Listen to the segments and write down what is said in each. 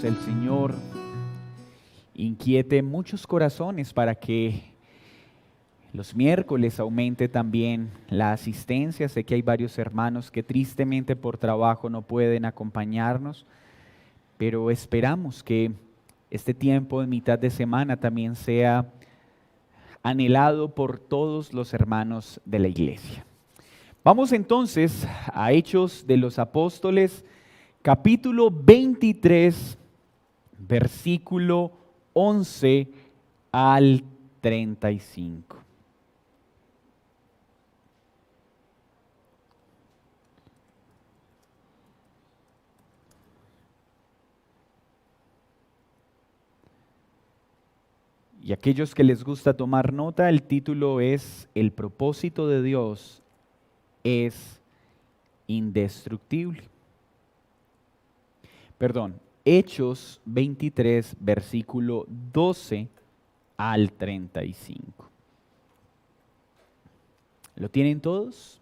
oremos el Señor inquiete muchos corazones para que los miércoles aumente también la asistencia. Sé que hay varios hermanos que tristemente por trabajo no pueden acompañarnos, pero esperamos que este tiempo de mitad de semana también sea anhelado por todos los hermanos de la iglesia. Vamos entonces a Hechos de los Apóstoles, capítulo 23, versículo 11 al 35. Y aquellos que les gusta tomar nota, el título es El propósito de Dios es indestructible. Hechos 23, versículo 12 al 35. ¿Lo tienen todos?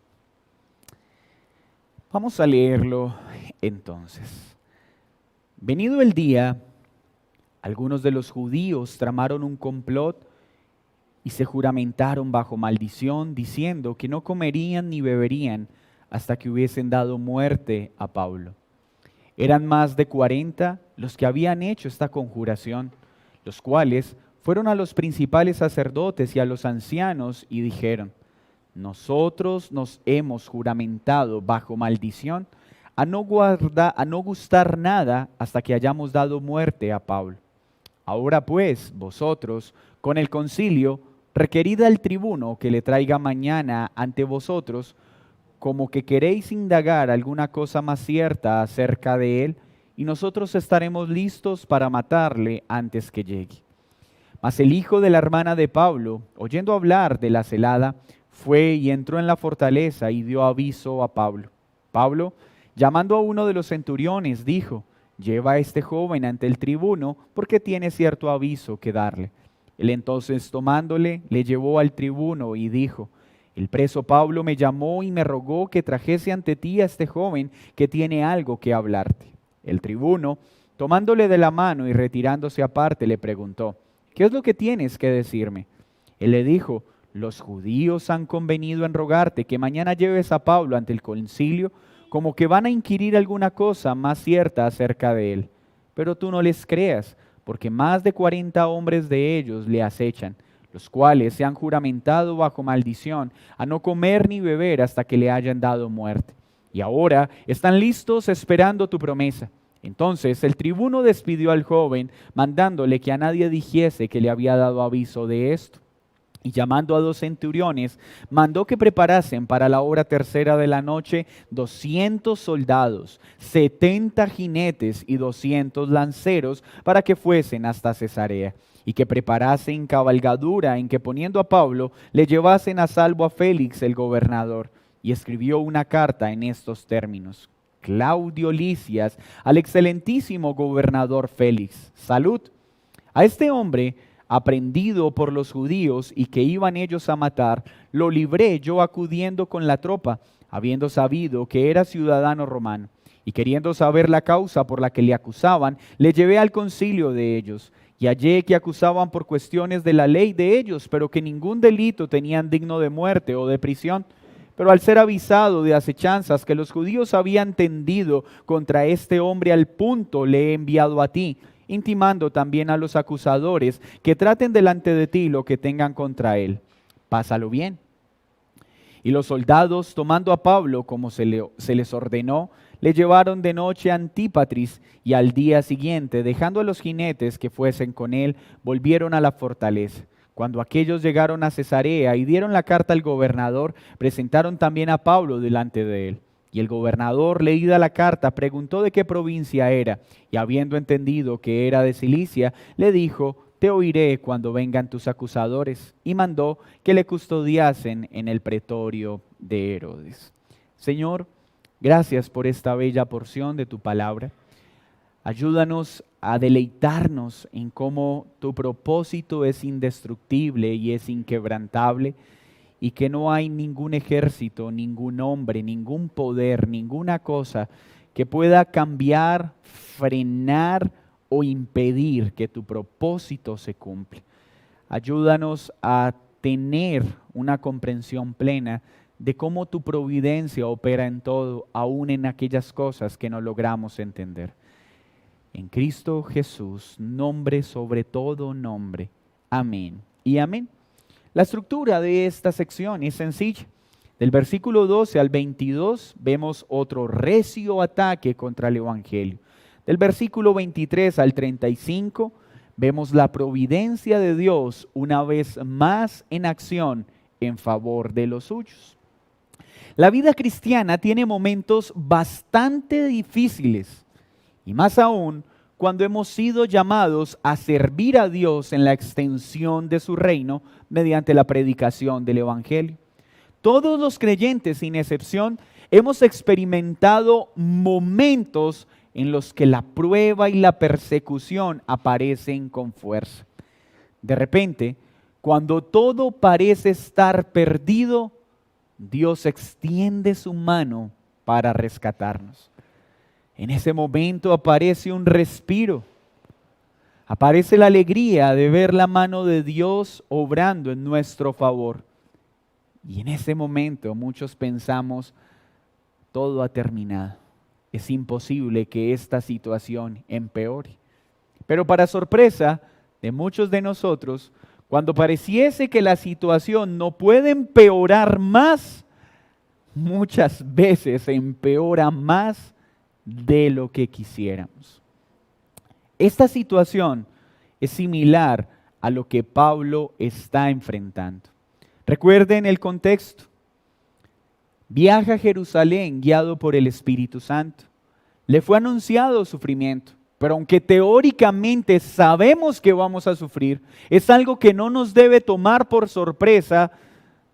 Vamos a leerlo entonces. Venido el día, algunos de los judíos tramaron un complot y se juramentaron bajo maldición, diciendo que no comerían ni beberían hasta que hubiesen dado muerte a Pablo. Eran más de 40 los que habían hecho esta conjuración, los cuales fueron a los principales sacerdotes y a los ancianos y dijeron: nosotros nos hemos juramentado bajo maldición a no gustar nada hasta que hayamos dado muerte a Pablo. Ahora pues, vosotros, con el concilio, requerid al tribuno que le traiga mañana ante vosotros, como que queréis indagar alguna cosa más cierta acerca de él, y nosotros estaremos listos para matarle antes que llegue. Mas el hijo de la hermana de Pablo, oyendo hablar de la celada, fue y entró en la fortaleza y dio aviso a Pablo. Pablo, llamando a uno de los centuriones, dijo: lleva a este joven ante el tribuno, porque tiene cierto aviso que darle. Él entonces, tomándole, le llevó al tribuno y dijo: el preso Pablo me llamó y me rogó que trajese ante ti a este joven que tiene algo que hablarte. El tribuno, tomándole de la mano y retirándose aparte, le preguntó: ¿qué es lo que tienes que decirme? Él le dijo: los judíos han convenido en rogarte que mañana lleves a Pablo ante el concilio, como que van a inquirir alguna cosa más cierta acerca de él. Pero tú no les creas, porque más de 40 hombres de ellos le acechan, los cuales se han juramentado bajo maldición a no comer ni beber hasta que le hayan dado muerte. Y ahora están listos esperando tu promesa. Entonces el tribuno despidió al joven, mandándole que a nadie dijese que le había dado aviso de esto. Y llamando a 2 centuriones, mandó que preparasen para la hora tercera de la noche 200 soldados, 70 jinetes y 200 lanceros para que fuesen hasta Cesarea, y que preparasen cabalgadura en que, poniendo a Pablo, le llevasen a salvo a Félix el gobernador. Y escribió una carta en estos términos: Claudio Lisias, al excelentísimo gobernador Félix, salud. A este hombre, aprendido por los judíos y que iban ellos a matar, lo libré yo acudiendo con la tropa, habiendo sabido que era ciudadano romano. Y queriendo saber la causa por la que le acusaban, le llevé al concilio de ellos. Y hallé que acusaban por cuestiones de la ley de ellos, pero que ningún delito tenían digno de muerte o de prisión. Pero al ser avisado de acechanzas que los judíos habían tendido contra este hombre, al punto le he enviado a ti, intimando también a los acusadores que traten delante de ti lo que tengan contra él. Pásalo bien. Y los soldados, tomando a Pablo como se les ordenó, le llevaron de noche a Antípatris, y al día siguiente, dejando a los jinetes que fuesen con él, volvieron a la fortaleza. Cuando aquellos llegaron a Cesarea y dieron la carta al gobernador, presentaron también a Pablo delante de él. Y el gobernador, leída la carta, preguntó de qué provincia era, y habiendo entendido que era de Cilicia, le dijo: te oiré cuando vengan tus acusadores, y mandó que le custodiasen en el pretorio de Herodes. Señor, gracias por esta bella porción de tu palabra. Ayúdanos a deleitarnos en cómo tu propósito es indestructible y es inquebrantable, y que no hay ningún ejército, ningún hombre, ningún poder, ninguna cosa que pueda cambiar, frenar o impedir que tu propósito se cumpla. Ayúdanos a tener una comprensión plena de cómo tu providencia opera en todo, aún en aquellas cosas que no logramos entender. En Cristo Jesús, nombre sobre todo nombre. Amén y amén. La estructura de esta sección es sencilla. Del versículo 12 al 22 vemos otro recio ataque contra el Evangelio. Del versículo 23 al 35 vemos la providencia de Dios una vez más en acción en favor de los suyos. La vida cristiana tiene momentos bastante difíciles y más aún cuando hemos sido llamados a servir a Dios en la extensión de su reino mediante la predicación del Evangelio. Todos los creyentes, sin excepción, hemos experimentado momentos en los que la prueba y la persecución aparecen con fuerza. De repente, cuando todo parece estar perdido, Dios extiende su mano para rescatarnos. En ese momento aparece un respiro. Aparece la alegría de ver la mano de Dios obrando en nuestro favor. Y en ese momento muchos pensamos, todo ha terminado. Es imposible que esta situación empeore. Pero para sorpresa de muchos de nosotros, cuando pareciese que la situación no puede empeorar más, muchas veces empeora más de lo que quisiéramos. Esta situación es similar a lo que Pablo está enfrentando. Recuerden el contexto. Viaja a Jerusalén guiado por el Espíritu Santo. Le fue anunciado sufrimiento, pero aunque teóricamente sabemos que vamos a sufrir, es algo que no nos debe tomar por sorpresa.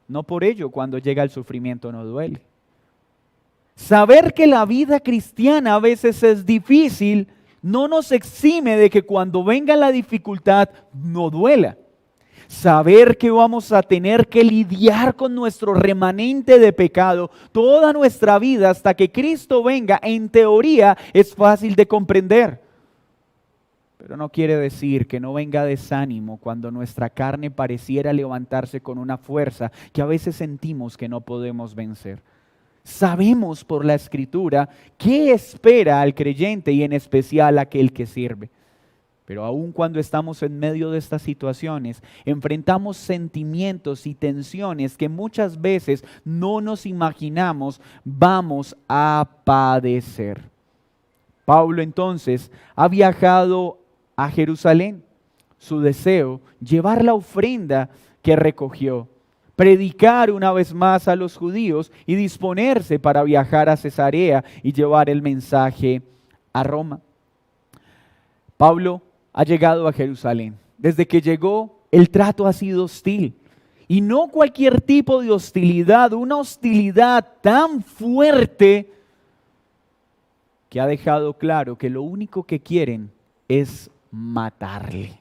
No por ello cuando llega el sufrimiento no duele. Saber que la vida cristiana a veces es difícil no nos exime de que cuando venga la dificultad no duela. Saber que vamos a tener que lidiar con nuestro remanente de pecado toda nuestra vida hasta que Cristo venga, en teoría es fácil de comprender. Pero no quiere decir que no venga desánimo cuando nuestra carne pareciera levantarse con una fuerza que a veces sentimos que no podemos vencer. Sabemos por la Escritura qué espera al creyente y en especial a aquel que sirve. Pero aun cuando estamos en medio de estas situaciones, enfrentamos sentimientos y tensiones que muchas veces no nos imaginamos vamos a padecer. Pablo entonces ha viajado a Jerusalén. Su deseo, llevar la ofrenda que recogió, predicar una vez más a los judíos y disponerse para viajar a Cesarea y llevar el mensaje a Roma. Pablo ha llegado a Jerusalén. Desde que llegó, el trato ha sido hostil. Y no cualquier tipo de hostilidad, una hostilidad tan fuerte que ha dejado claro que lo único que quieren es matarle.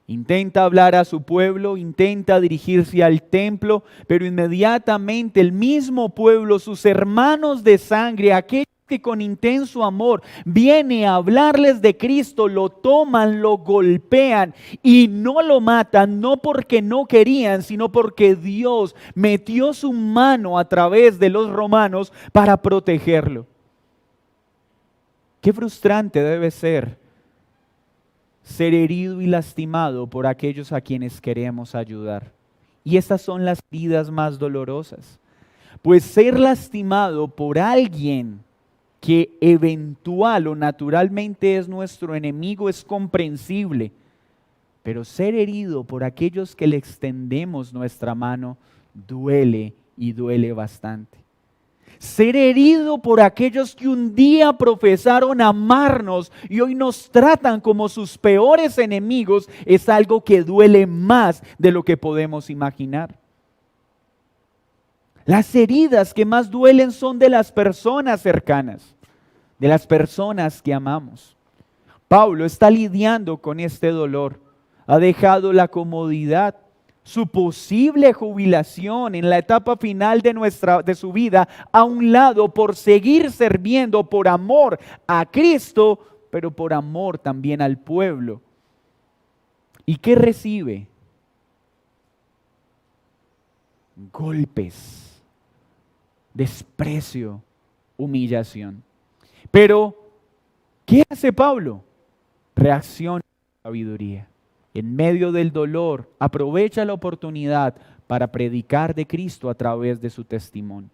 Intenta hablar a su pueblo, intenta dirigirse al templo, pero inmediatamente el mismo pueblo, sus hermanos de sangre, aquellos que con intenso amor viene a hablarles de Cristo, lo toman, lo golpean y no lo matan, no porque no querían, sino porque Dios metió su mano a través de los romanos para protegerlo. Qué frustrante debe ser herido y lastimado por aquellos a quienes queremos ayudar. Y estas son las heridas más dolorosas, pues ser lastimado por alguien que eventual o naturalmente es nuestro enemigo es comprensible, pero ser herido por aquellos que le extendemos nuestra mano duele y duele bastante. Ser herido por aquellos que un día profesaron amarnos y hoy nos tratan como sus peores enemigos es algo que duele más de lo que podemos imaginar. Las heridas que más duelen son de las personas cercanas, de las personas que amamos. Pablo está lidiando con este dolor. Ha dejado la comodidad, su posible jubilación en la etapa final de su vida a un lado por seguir sirviendo por amor a Cristo, pero por amor también al pueblo. ¿Y qué recibe? Golpes, desprecio, humillación. Pero, ¿qué hace Pablo? Reacciona con sabiduría. En medio del dolor, aprovecha la oportunidad para predicar de Cristo a través de su testimonio.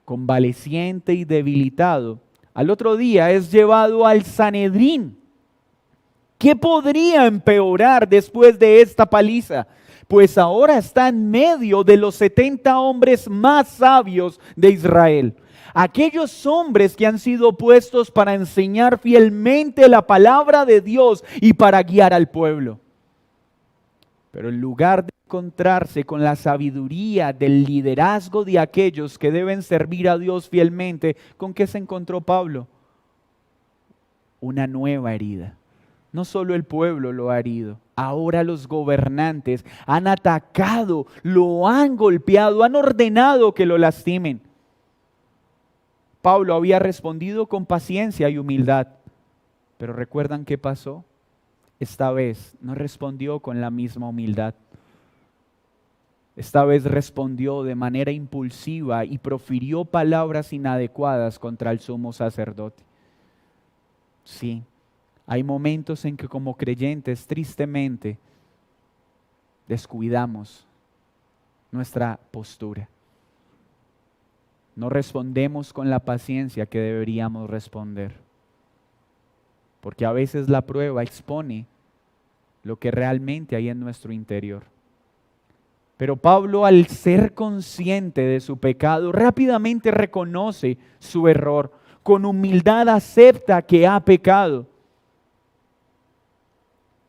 Convaleciente y debilitado, al otro día es llevado al Sanedrín. ¿Qué podría empeorar después de esta paliza? Pues ahora está en medio de los 70 hombres más sabios de Israel. Aquellos hombres que han sido puestos para enseñar fielmente la palabra de Dios y para guiar al pueblo. Pero en lugar de encontrarse con la sabiduría del liderazgo de aquellos que deben servir a Dios fielmente, ¿con qué se encontró Pablo? Una nueva herida. No solo el pueblo lo ha herido, ahora los gobernantes han atacado, lo han golpeado, han ordenado que lo lastimen. Pablo había respondido con paciencia y humildad, pero ¿recuerdan qué pasó? Esta vez no respondió con la misma humildad. Esta vez respondió de manera impulsiva y profirió palabras inadecuadas contra el sumo sacerdote. Sí, hay momentos en que como creyentes tristemente descuidamos nuestra postura. No respondemos con la paciencia que deberíamos responder. Porque a veces la prueba expone lo que realmente hay en nuestro interior. Pero Pablo, al ser consciente de su pecado, rápidamente reconoce su error. Con humildad acepta que ha pecado.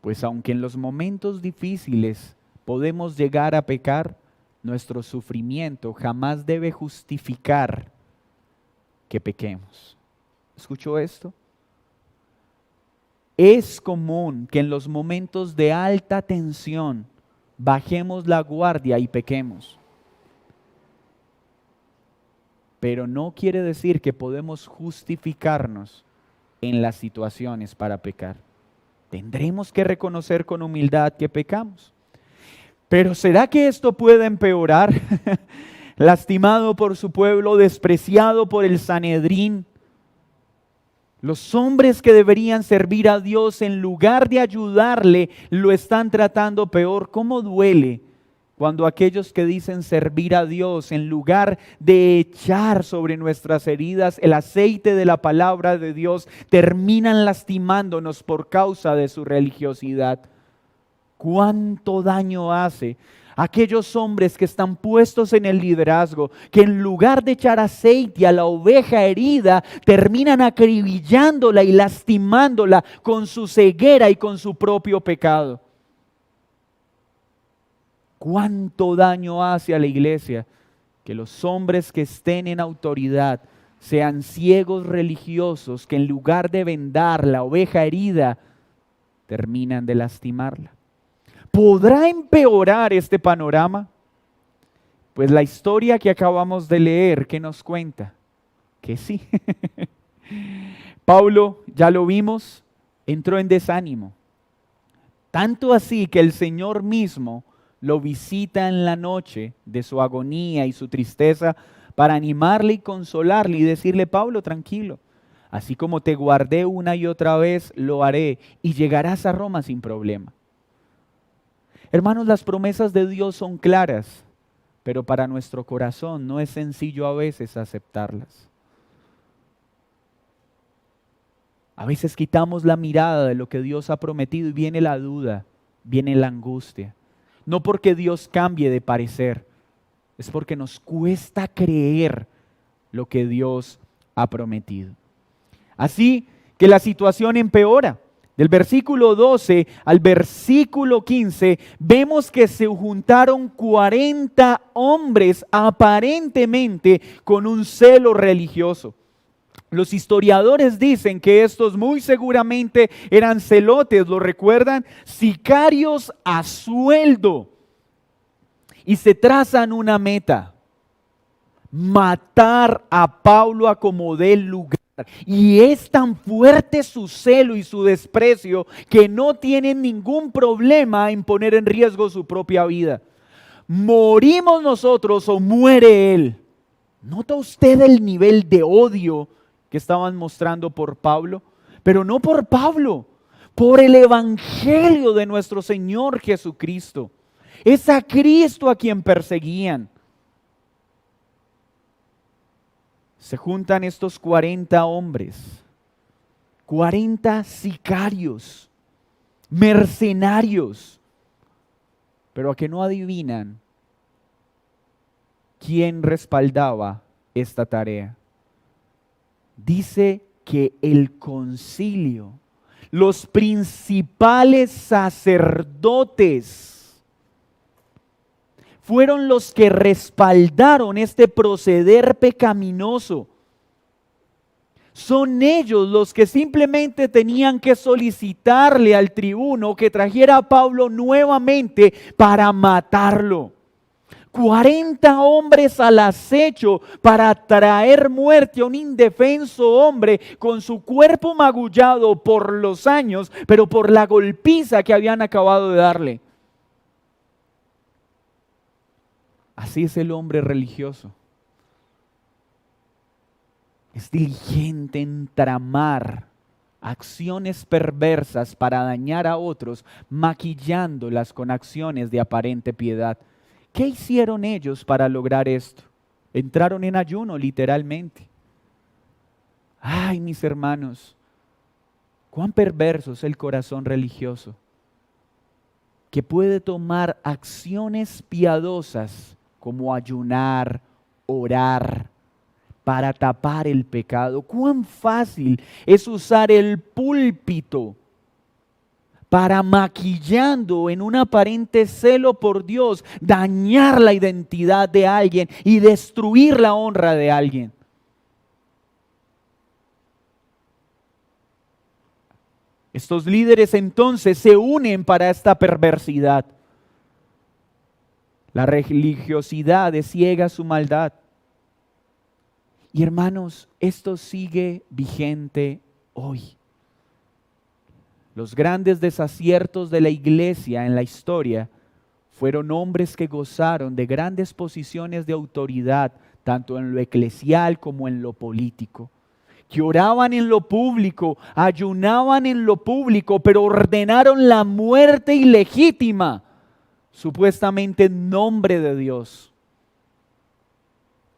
Pues aunque en los momentos difíciles podemos llegar a pecar, nuestro sufrimiento jamás debe justificar que pequemos. ¿Escuchó esto? Es común que en los momentos de alta tensión bajemos la guardia y pequemos. Pero no quiere decir que podemos justificarnos en las situaciones para pecar. Tendremos que reconocer con humildad que pecamos. Pero ¿será que esto puede empeorar? Lastimado por su pueblo, despreciado por el Sanedrín. Los hombres que deberían servir a Dios en lugar de ayudarle, lo están tratando peor. ¿Cómo duele cuando aquellos que dicen servir a Dios, en lugar de echar sobre nuestras heridas el aceite de la palabra de Dios, terminan lastimándonos por causa de su religiosidad? ¿Cuánto daño hace aquellos hombres que están puestos en el liderazgo, que en lugar de echar aceite a la oveja herida, terminan acribillándola y lastimándola con su ceguera y con su propio pecado? ¿Cuánto daño hace a la iglesia que los hombres que estén en autoridad sean ciegos religiosos que en lugar de vendar la oveja herida, terminan de lastimarla? ¿Podrá empeorar este panorama? Pues la historia que acabamos de leer, ¿qué nos cuenta? Que sí. Pablo, ya lo vimos, entró en desánimo. Tanto así que el Señor mismo lo visita en la noche de su agonía y su tristeza para animarle y consolarle y decirle: Pablo, tranquilo, así como te guardé una y otra vez, lo haré y llegarás a Roma sin problema. Hermanos, las promesas de Dios son claras, pero para nuestro corazón no es sencillo a veces aceptarlas. A veces quitamos la mirada de lo que Dios ha prometido y viene la duda, viene la angustia. No porque Dios cambie de parecer, es porque nos cuesta creer lo que Dios ha prometido. Así que la situación empeora. Del versículo 12 al versículo 15, vemos que se juntaron 40 hombres aparentemente con un celo religioso. Los historiadores dicen que estos muy seguramente eran celotes, ¿lo recuerdan? Sicarios a sueldo. Y se trazan una meta: matar a Pablo a como dé lugar. Y es tan fuerte su celo y su desprecio que no tienen ningún problema en poner en riesgo su propia vida. ¿Morimos nosotros o muere él? ¿Nota usted el nivel de odio que estaban mostrando por Pablo? Pero no por Pablo, por el evangelio de nuestro Señor Jesucristo. Es a Cristo a quien perseguían. Se juntan estos 40 hombres, 40 sicarios, mercenarios, pero a que no adivinan quién respaldaba esta tarea. Dice que el concilio, los principales sacerdotes, fueron los que respaldaron este proceder pecaminoso. Son ellos los que simplemente tenían que solicitarle al tribuno que trajera a Pablo nuevamente para matarlo. 40 hombres al acecho para traer muerte a un indefenso hombre con su cuerpo magullado por los años, pero por la golpiza que habían acabado de darle. Así es el hombre religioso. Es diligente en tramar acciones perversas para dañar a otros, maquillándolas con acciones de aparente piedad. ¿Qué hicieron ellos para lograr esto? Entraron en ayuno, literalmente. Ay, mis hermanos, cuán perverso es el corazón religioso, que puede tomar acciones piadosas como ayunar, orar, para tapar el pecado. Cuán fácil es usar el púlpito para, maquillando en un aparente celo por Dios, dañar la identidad de alguien y destruir la honra de alguien. Estos líderes entonces se unen para esta perversidad. La religiosidad ciega su maldad. Y hermanos, esto sigue vigente hoy. Los grandes desaciertos de la iglesia en la historia fueron hombres que gozaron de grandes posiciones de autoridad, tanto en lo eclesial como en lo político, que oraban en lo público, ayunaban en lo público, pero ordenaron la muerte ilegítima, supuestamente en nombre de Dios.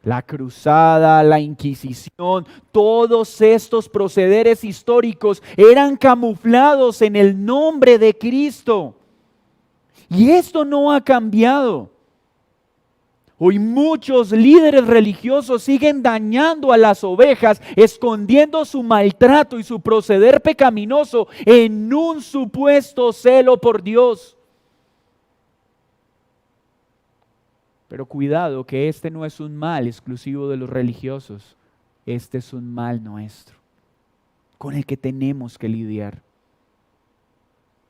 La cruzada, la Inquisición, todos estos procederes históricos eran camuflados en el nombre de Cristo. Y esto no ha cambiado. Hoy muchos líderes religiosos siguen dañando a las ovejas, escondiendo su maltrato y su proceder pecaminoso en un supuesto celo por Dios. Pero cuidado, que este no es un mal exclusivo de los religiosos. Este es un mal nuestro, con el que tenemos que lidiar.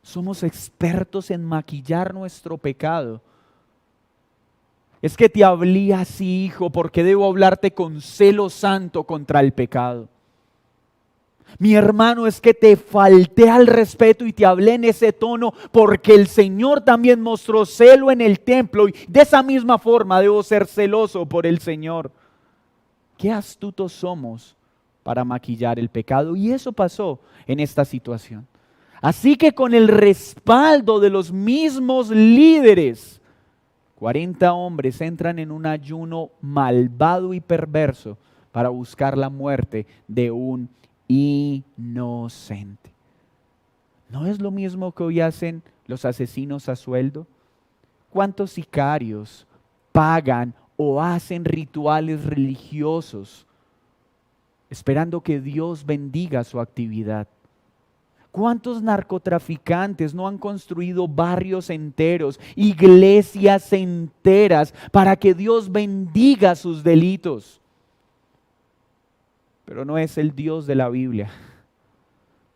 Somos expertos en maquillar nuestro pecado. Es que te hablé así, hijo, porque debo hablarte con celo santo contra el pecado. Mi hermano, es que te falté al respeto y te hablé en ese tono porque el Señor también mostró celo en el templo y de esa misma forma debo ser celoso por el Señor. Qué astutos somos para maquillar el pecado, y eso pasó en esta situación. Así que con el respaldo de los mismos líderes, 40 hombres entran en un ayuno malvado y perverso para buscar la muerte de un inocente. ¿No es lo mismo que hoy hacen los asesinos a sueldo? ¿Cuántos sicarios pagan o hacen rituales religiosos esperando que Dios bendiga su actividad? ¿Cuántos narcotraficantes no han construido barrios enteros, iglesias enteras para que Dios bendiga sus delitos? Pero no es el Dios de la Biblia,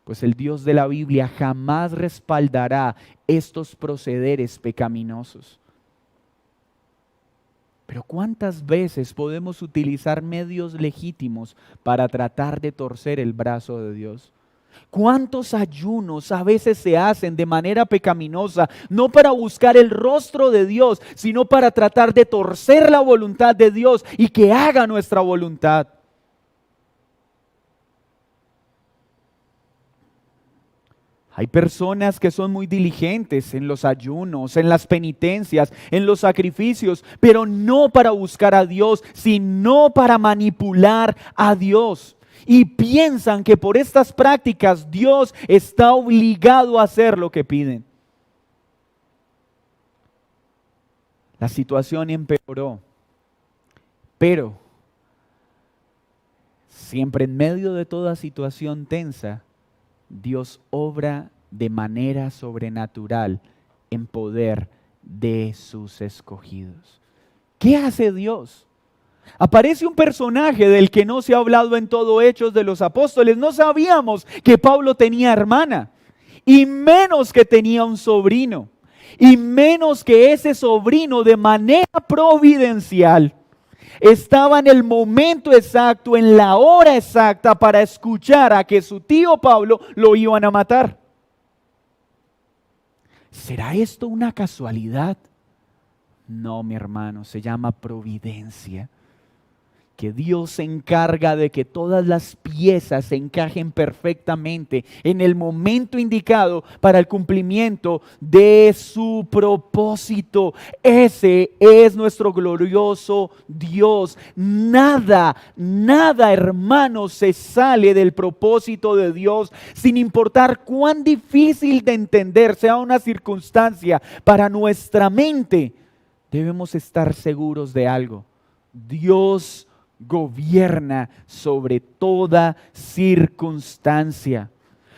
pues el Dios de la Biblia jamás respaldará estos procederes pecaminosos. Pero ¿cuántas veces podemos utilizar medios legítimos para tratar de torcer el brazo de Dios? ¿Cuántos ayunos a veces se hacen de manera pecaminosa, no para buscar el rostro de Dios, sino para tratar de torcer la voluntad de Dios y que haga nuestra voluntad? Hay personas que son muy diligentes en los ayunos, en las penitencias, en los sacrificios, pero no para buscar a Dios, sino para manipular a Dios. Y piensan que por estas prácticas Dios está obligado a hacer lo que piden. La situación empeoró, pero siempre en medio de toda situación tensa, Dios obra de manera sobrenatural en poder de sus escogidos. ¿Qué hace Dios? Aparece un personaje del que no se ha hablado en todo Hechos de los Apóstoles. No sabíamos que Pablo tenía hermana, y menos que tenía un sobrino, y menos que ese sobrino de manera providencial estaba en el momento exacto, en la hora exacta para escuchar a que su tío Pablo lo iban a matar. ¿Será esto una casualidad? No, mi hermano, se llama providencia. Que Dios se encarga de que todas las piezas se encajen perfectamente en el momento indicado para el cumplimiento de su propósito. Ese es nuestro glorioso Dios. Nada, hermano, se sale del propósito de Dios, sin importar cuán difícil de entender sea una circunstancia para nuestra mente. Debemos estar seguros de algo: Dios gobierna sobre toda circunstancia.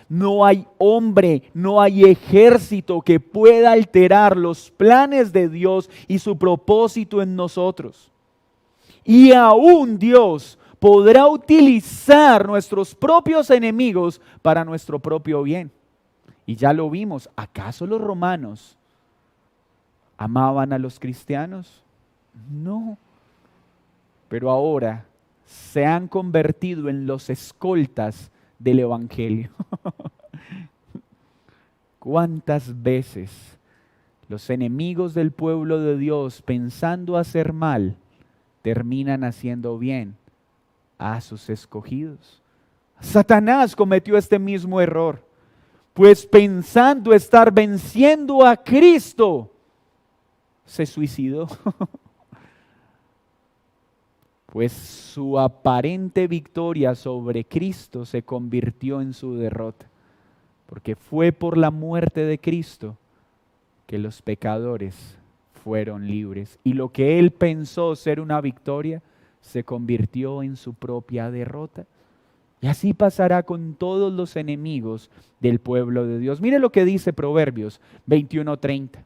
No hay hombre, no hay ejército que pueda alterar los planes de Dios y su propósito en nosotros. Y aún Dios podrá utilizar nuestros propios enemigos para nuestro propio bien. Y ya lo vimos. ¿Acaso los romanos amaban a los cristianos? No. Pero ahora se han convertido en los escoltas del Evangelio. ¿Cuántas veces los enemigos del pueblo de Dios, pensando hacer mal, terminan haciendo bien a sus escogidos? Satanás cometió este mismo error, pues pensando estar venciendo a Cristo, se suicidó. Pues su aparente victoria sobre Cristo se convirtió en su derrota, porque fue por la muerte de Cristo que los pecadores fueron libres. Y lo que él pensó ser una victoria se convirtió en su propia derrota. Y así pasará con todos los enemigos del pueblo de Dios. Mire lo que dice Proverbios 21:30.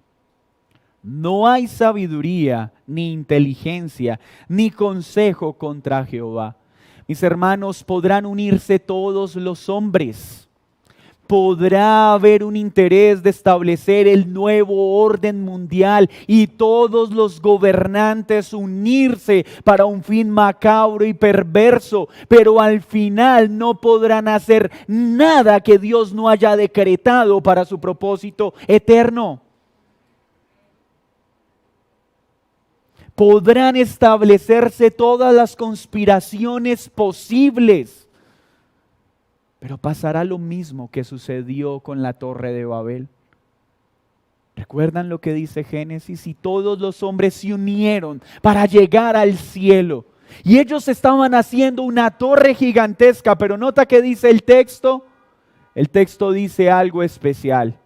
No hay sabiduría, ni inteligencia, ni consejo contra Jehová. Mis hermanos, podrán unirse todos los hombres. Podrá haber un interés de establecer el nuevo orden mundial y todos los gobernantes unirse para un fin macabro y perverso, pero al final no podrán hacer nada que Dios no haya decretado para su propósito eterno. Podrán establecerse todas las conspiraciones posibles, pero pasará lo mismo que sucedió con la Torre de Babel. ¿Recuerdan lo que dice Génesis? Y todos los hombres se unieron para llegar al cielo. Y ellos estaban haciendo una torre gigantesca, pero nota que dice el texto. El texto dice algo especial.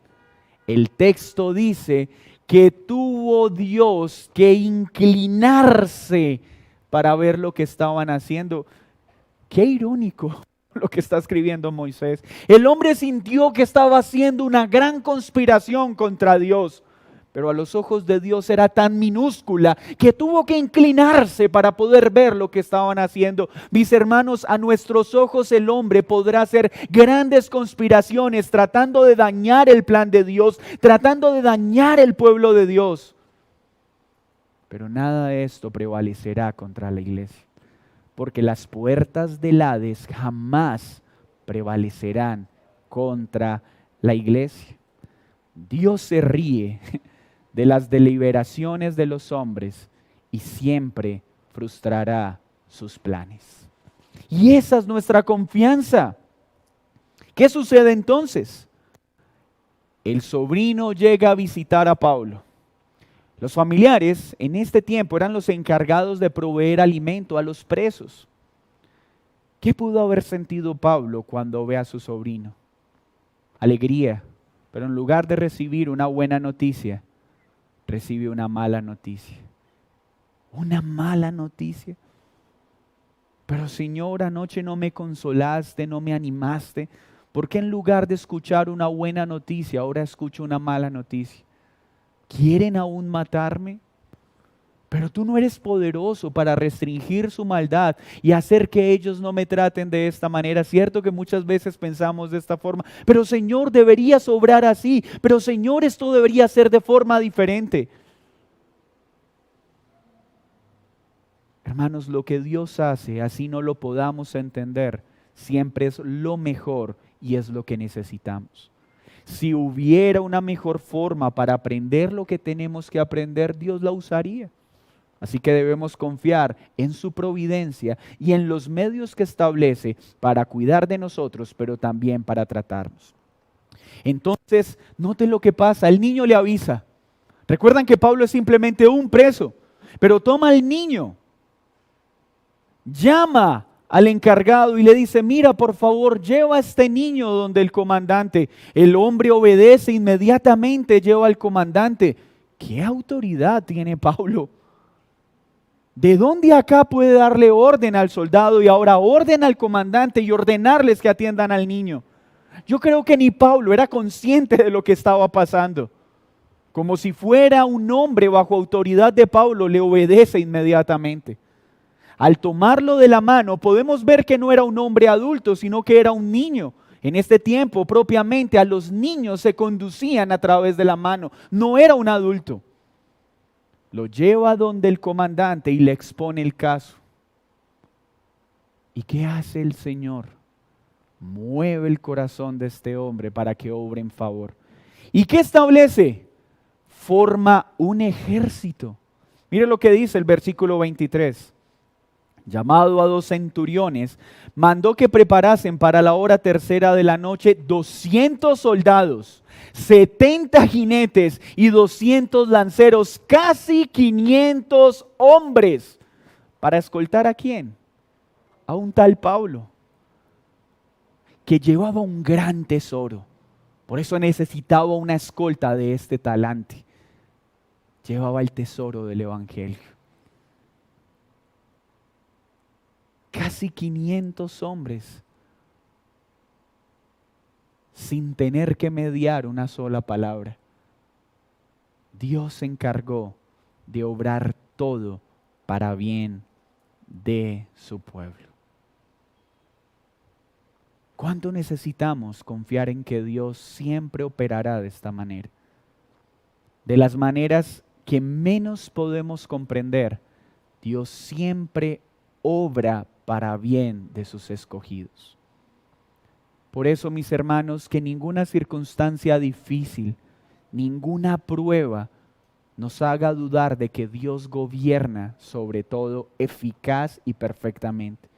El texto dice que tuvo Dios que inclinarse para ver lo que estaban haciendo. Qué irónico lo que está escribiendo Moisés. El hombre sintió que estaba haciendo una gran conspiración contra Dios, pero a los ojos de Dios era tan minúscula que tuvo que inclinarse para poder ver lo que estaban haciendo. Mis hermanos, a nuestros ojos el hombre podrá hacer grandes conspiraciones tratando de dañar el plan de Dios, tratando de dañar el pueblo de Dios. pero nada de esto prevalecerá contra la iglesia, porque las puertas del Hades jamás prevalecerán contra la iglesia. Dios se ríe de las deliberaciones de los hombres y siempre frustrará sus planes. Y esa es nuestra confianza. ¿Qué sucede entonces? El sobrino llega a visitar a Pablo. Los familiares en este tiempo eran los encargados de proveer alimento a los presos. ¿Qué pudo haber sentido Pablo cuando ve a su sobrino? Alegría, pero en lugar de recibir una buena noticia, recibe una mala noticia. Una mala noticia. Pero Señor, anoche no me consolaste, no me animaste. ¿Por qué en lugar de escuchar una buena noticia, ahora escucho una mala noticia? ¿Quieren aún matarme? Pero tú no eres poderoso para restringir su maldad y hacer que ellos no me traten de esta manera. Cierto que muchas veces pensamos de esta forma, pero Señor, deberías obrar así, pero Señor, esto debería ser de forma diferente. Hermanos, lo que Dios hace, así no lo podamos entender, siempre es lo mejor y es lo que necesitamos. Si hubiera una mejor forma para aprender lo que tenemos que aprender, Dios la usaría. Así que debemos confiar en su providencia y en los medios que establece para cuidar de nosotros, pero también para tratarnos. Entonces, noten lo que pasa. El niño le avisa. Recuerdan que Pablo es simplemente un preso, pero toma al niño, llama al encargado y le dice, mira, por favor, lleva a este niño donde el comandante. El hombre obedece inmediatamente, lleva al comandante. ¿Qué autoridad tiene Pablo? ¿De dónde acá puede darle orden al soldado y ahora orden al comandante y ordenarles que atiendan al niño? Yo creo que ni Pablo era consciente de lo que estaba pasando. Como si fuera un hombre bajo autoridad de Pablo, le obedece inmediatamente. Al tomarlo de la mano podemos ver que no era un hombre adulto, sino que era un niño. En este tiempo propiamente a los niños se conducían a través de la mano, no era un adulto. Lo lleva donde el comandante y le expone el caso. ¿Y qué hace el Señor? Mueve el corazón de este hombre para que obre en favor. ¿Y qué establece? Forma un ejército. Mire lo que dice el versículo 23. Llamado a 2 centuriones, mandó que preparasen para la hora tercera de la noche 200 soldados, 70 jinetes y 200 lanceros, casi 500 hombres. ¿Para escoltar a quién? A un tal Pablo, que llevaba un gran tesoro. Por eso necesitaba una escolta de este talante. Llevaba el tesoro del evangelio. Casi 500 hombres, sin tener que mediar una sola palabra. Dios se encargó de obrar todo para bien de su pueblo. ¿Cuánto necesitamos confiar en que Dios siempre operará de esta manera? De las maneras que menos podemos comprender, Dios siempre obra para bien de sus escogidos. Por eso, mis hermanos, que ninguna circunstancia difícil, ninguna prueba nos haga dudar de que Dios gobierna sobre todo eficaz y perfectamente.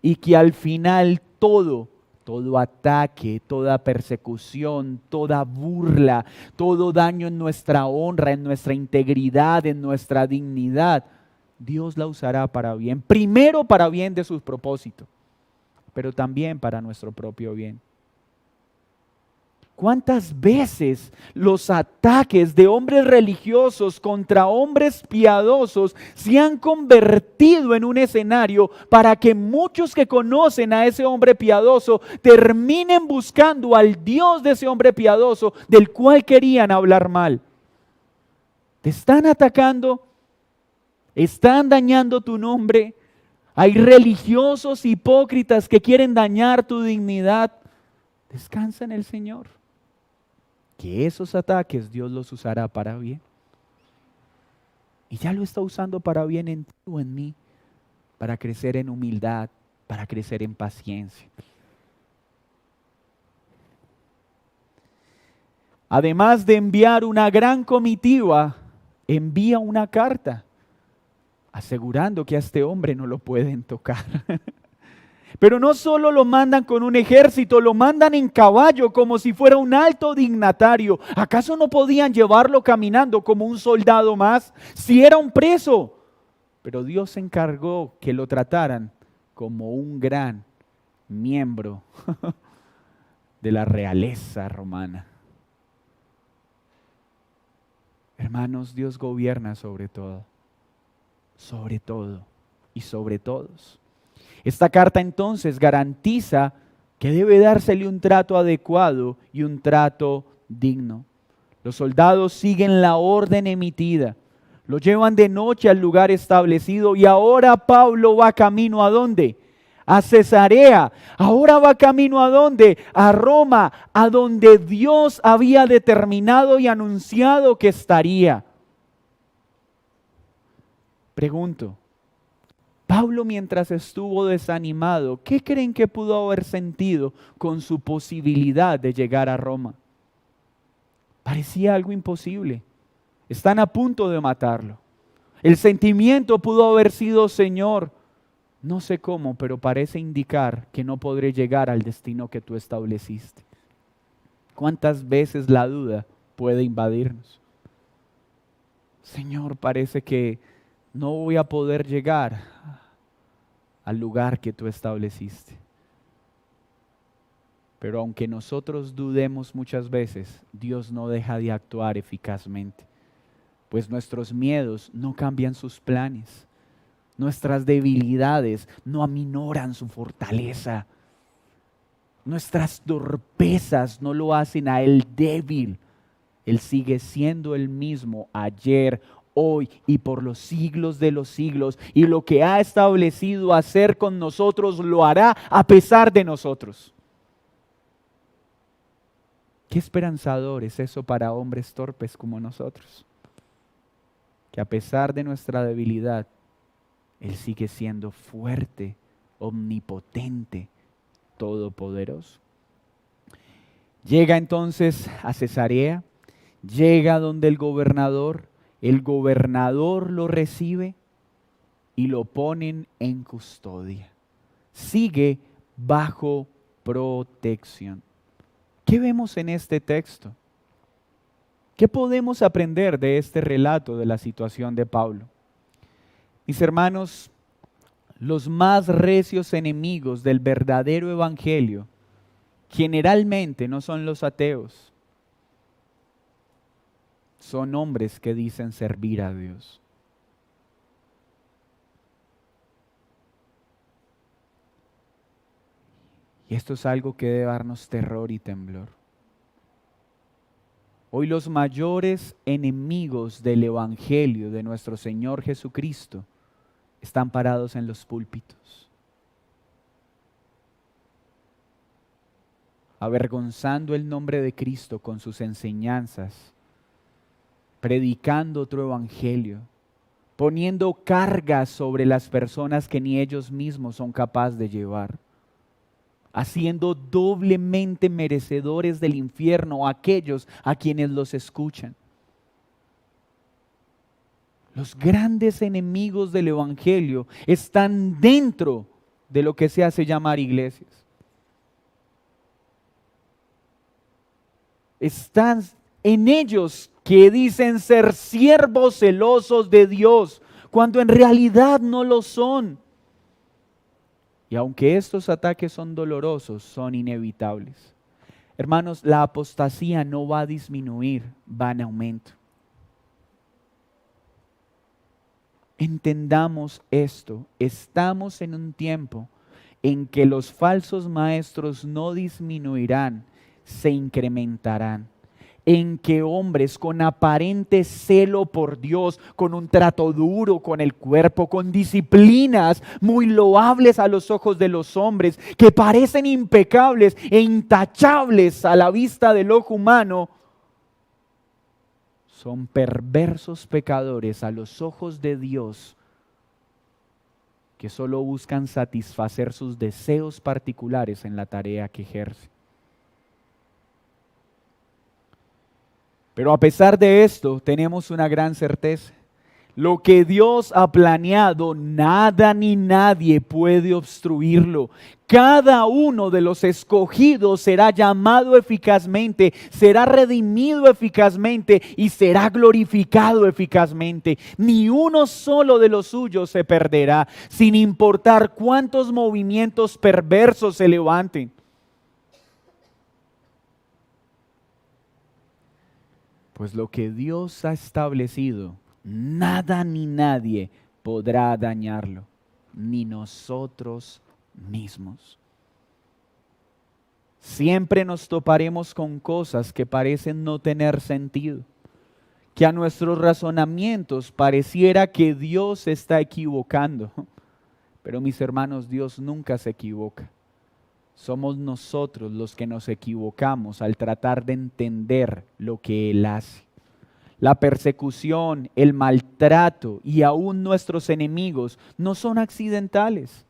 Y que al final todo ataque, toda persecución, toda burla, todo daño en nuestra honra, en nuestra integridad, en nuestra dignidad, Dios la usará para bien. Primero para bien de sus propósitos, pero también para nuestro propio bien. ¿Cuántas veces los ataques de hombres religiosos contra hombres piadosos se han convertido en un escenario para que muchos que conocen a ese hombre piadoso terminen buscando al Dios de ese hombre piadoso del cual querían hablar mal? Te están atacando, están dañando tu nombre. Hay religiosos hipócritas que quieren dañar tu dignidad. Descansa en el Señor, que esos ataques Dios los usará para bien. Y ya lo está usando para bien en ti o en mí, para crecer en humildad, para crecer en paciencia. Además de enviar una gran comitiva, envía una carta asegurando que a este hombre no lo pueden tocar. Pero no solo lo mandan con un ejército, lo mandan en caballo como si fuera un alto dignatario. ¿Acaso no podían llevarlo caminando como un soldado más? Si era un preso. Pero Dios se encargó que lo trataran como un gran miembro de la realeza romana. Hermanos, Dios gobierna sobre todo y sobre todos. Esta carta entonces garantiza que debe dársele un trato adecuado y un trato digno. Los soldados siguen la orden emitida, lo llevan de noche al lugar establecido y ahora Pablo va camino ¿a dónde? A Cesarea. Ahora va camino ¿a dónde? A Roma, a donde Dios había determinado y anunciado que estaría. Pregunto, Pablo mientras estuvo desanimado, ¿qué creen que pudo haber sentido con su posibilidad de llegar a Roma? Parecía algo imposible. Están a punto de matarlo. El sentimiento pudo haber sido: Señor, no sé cómo, pero parece indicar que no podré llegar al destino que tú estableciste. ¿Cuántas veces la duda puede invadirnos? Señor, parece que no voy a poder llegar al lugar que tú estableciste. Pero aunque nosotros dudemos muchas veces, Dios no deja de actuar eficazmente, pues nuestros miedos no cambian sus planes. Nuestras debilidades no aminoran su fortaleza. Nuestras torpezas no lo hacen a Él débil. Él sigue siendo el mismo ayer, hoy y por los siglos de los siglos. Y lo que ha establecido hacer con nosotros lo hará a pesar de nosotros. Qué esperanzador es eso para hombres torpes como nosotros. Que a pesar de nuestra debilidad, Él sigue siendo fuerte, omnipotente, todopoderoso. Llega entonces a Cesarea, llega donde el gobernador lo recibe y lo ponen en custodia. Sigue bajo protección. ¿Qué vemos en este texto? ¿Qué podemos aprender de este relato de la situación de Pablo? Mis hermanos, los más recios enemigos del verdadero evangelio generalmente no son los ateos, son hombres que dicen servir a Dios. Y esto es algo que debe darnos terror y temblor. Hoy los mayores enemigos del evangelio de nuestro Señor Jesucristo están parados en los púlpitos, avergonzando el nombre de Cristo con sus enseñanzas, predicando otro evangelio, poniendo cargas sobre las personas que ni ellos mismos son capaces de llevar, haciendo doblemente merecedores del infierno a aquellos a quienes los escuchan. Los grandes enemigos del evangelio están dentro de lo que se hace llamar iglesias. Están en ellos que dicen ser siervos celosos de Dios, cuando en realidad no lo son. Y aunque estos ataques son dolorosos, son inevitables. Hermanos, la apostasía no va a disminuir, va en aumento. Entendamos esto, estamos en un tiempo en que los falsos maestros no disminuirán, se incrementarán. En que hombres con aparente celo por Dios, con un trato duro con el cuerpo, con disciplinas muy loables a los ojos de los hombres, que parecen impecables e intachables a la vista del ojo humano, son perversos pecadores a los ojos de Dios que solo buscan satisfacer sus deseos particulares en la tarea que ejercen. Pero a pesar de esto, tenemos una gran certeza. Lo que Dios ha planeado, nada ni nadie puede obstruirlo. Cada uno de los escogidos será llamado eficazmente, será redimido eficazmente y será glorificado eficazmente. Ni uno solo de los suyos se perderá, sin importar cuántos movimientos perversos se levanten. Pues lo que Dios ha establecido, nada ni nadie podrá dañarlo, ni nosotros mismos. Siempre nos toparemos con cosas que parecen no tener sentido, que a nuestros razonamientos pareciera que Dios se está equivocando. Pero mis hermanos, Dios nunca se equivoca. Somos nosotros los que nos equivocamos al tratar de entender lo que Él hace. La persecución, el maltrato y aún nuestros enemigos no son accidentales.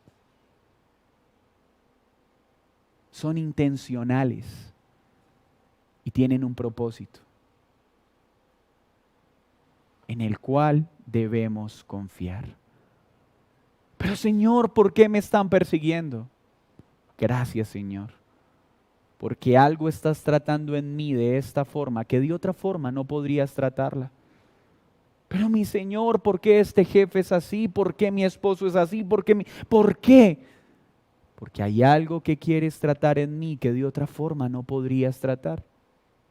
Son intencionales y tienen un propósito en el cual debemos confiar. Pero Señor, ¿por qué me están persiguiendo? Gracias, Señor, porque algo estás tratando en mí de esta forma, que de otra forma no podrías tratarla. Pero mi Señor, ¿por qué este jefe es así? ¿Por qué mi esposo es así? ¿Por qué? Porque hay algo que quieres tratar en mí que de otra forma no podrías tratar.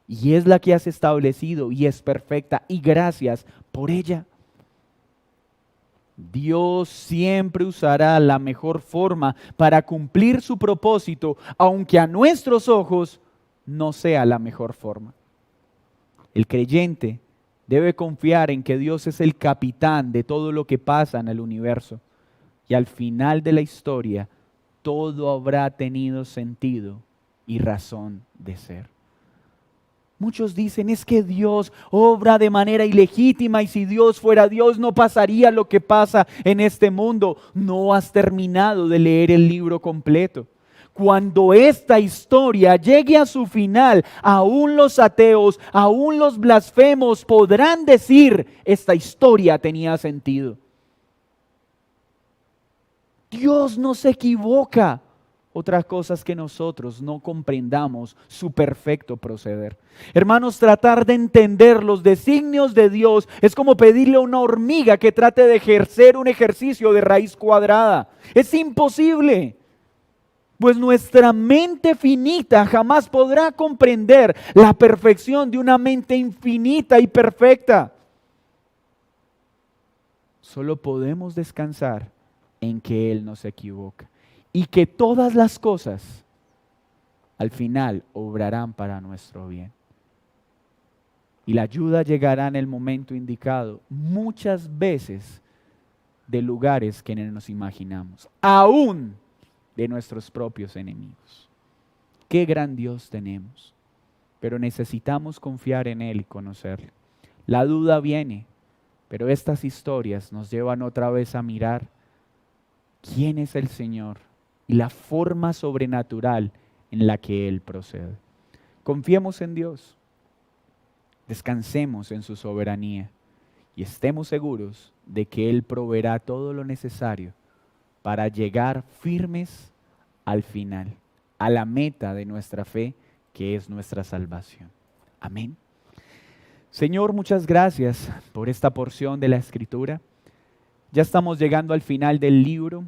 Y es la que has establecido y es perfecta, y gracias por ella. Dios siempre usará la mejor forma para cumplir su propósito, aunque a nuestros ojos no sea la mejor forma. El creyente debe confiar en que Dios es el capitán de todo lo que pasa en el universo, y al final de la historia todo habrá tenido sentido y razón de ser. Muchos dicen, es que Dios obra de manera ilegítima y si Dios fuera Dios no pasaría lo que pasa en este mundo. No has terminado de leer el libro completo. Cuando esta historia llegue a su final, aún los ateos, aún los blasfemos podrán decir, esta historia tenía sentido. Dios no se equivoca. Otras cosas que nosotros no comprendamos su perfecto proceder. Hermanos, tratar de entender los designios de Dios es como pedirle a una hormiga que trate de ejercer un ejercicio de raíz cuadrada. Es imposible, pues nuestra mente finita jamás podrá comprender la perfección de una mente infinita y perfecta. Solo podemos descansar en que Él no se equivoca. Y que todas las cosas al final obrarán para nuestro bien. Y la ayuda llegará en el momento indicado, muchas veces de lugares que no nos imaginamos, aún de nuestros propios enemigos. Qué gran Dios tenemos, pero necesitamos confiar en Él y conocerlo. La duda viene, pero estas historias nos llevan otra vez a mirar quién es el Señor y la forma sobrenatural en la que Él procede. Confiemos en Dios, descansemos en su soberanía y estemos seguros de que Él proveerá todo lo necesario para llegar firmes al final, a la meta de nuestra fe, que es nuestra salvación. Amén. Señor, muchas gracias por esta porción de la Escritura. Ya estamos llegando al final del libro.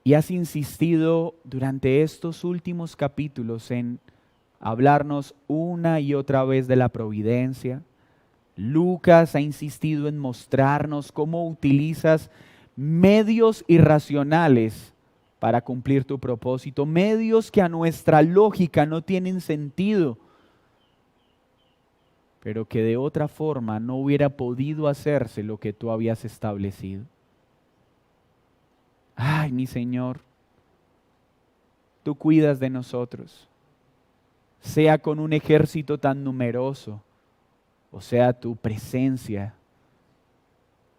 Y has insistido durante estos últimos capítulos en hablarnos una y otra vez de la providencia. Lucas ha insistido en mostrarnos cómo utilizas medios irracionales para cumplir tu propósito, medios que a nuestra lógica no tienen sentido, pero que de otra forma no hubiera podido hacerse lo que tú habías establecido. Ay, mi Señor, tú cuidas de nosotros, sea con un ejército tan numeroso o sea tu presencia,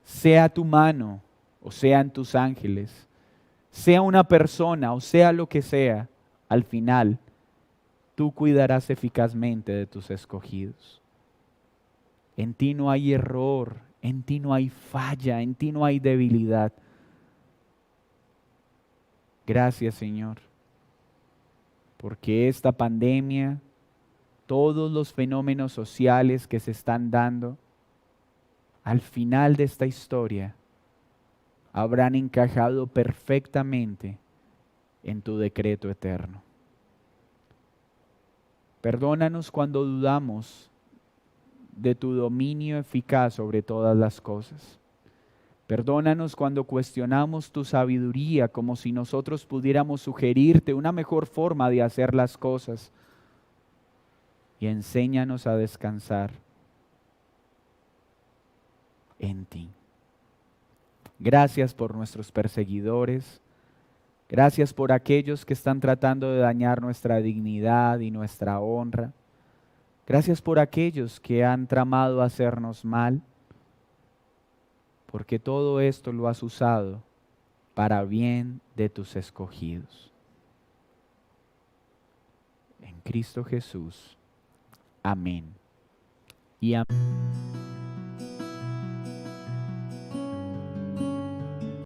sea tu mano o sean tus ángeles, sea una persona o sea lo que sea, al final tú cuidarás eficazmente de tus escogidos. En ti no hay error, en ti no hay falla, en ti no hay debilidad. Gracias, Señor, porque esta pandemia, todos los fenómenos sociales que se están dando, al final de esta historia, habrán encajado perfectamente en tu decreto eterno. Perdónanos cuando dudamos de tu dominio eficaz sobre todas las cosas. Perdónanos cuando cuestionamos tu sabiduría como si nosotros pudiéramos sugerirte una mejor forma de hacer las cosas. Y enséñanos a descansar en ti. Gracias por nuestros perseguidores. Gracias por aquellos que están tratando de dañar nuestra dignidad y nuestra honra. Gracias por aquellos que han tramado hacernos mal, porque todo esto lo has usado para bien de tus escogidos. En Cristo Jesús. Amén. Y amén.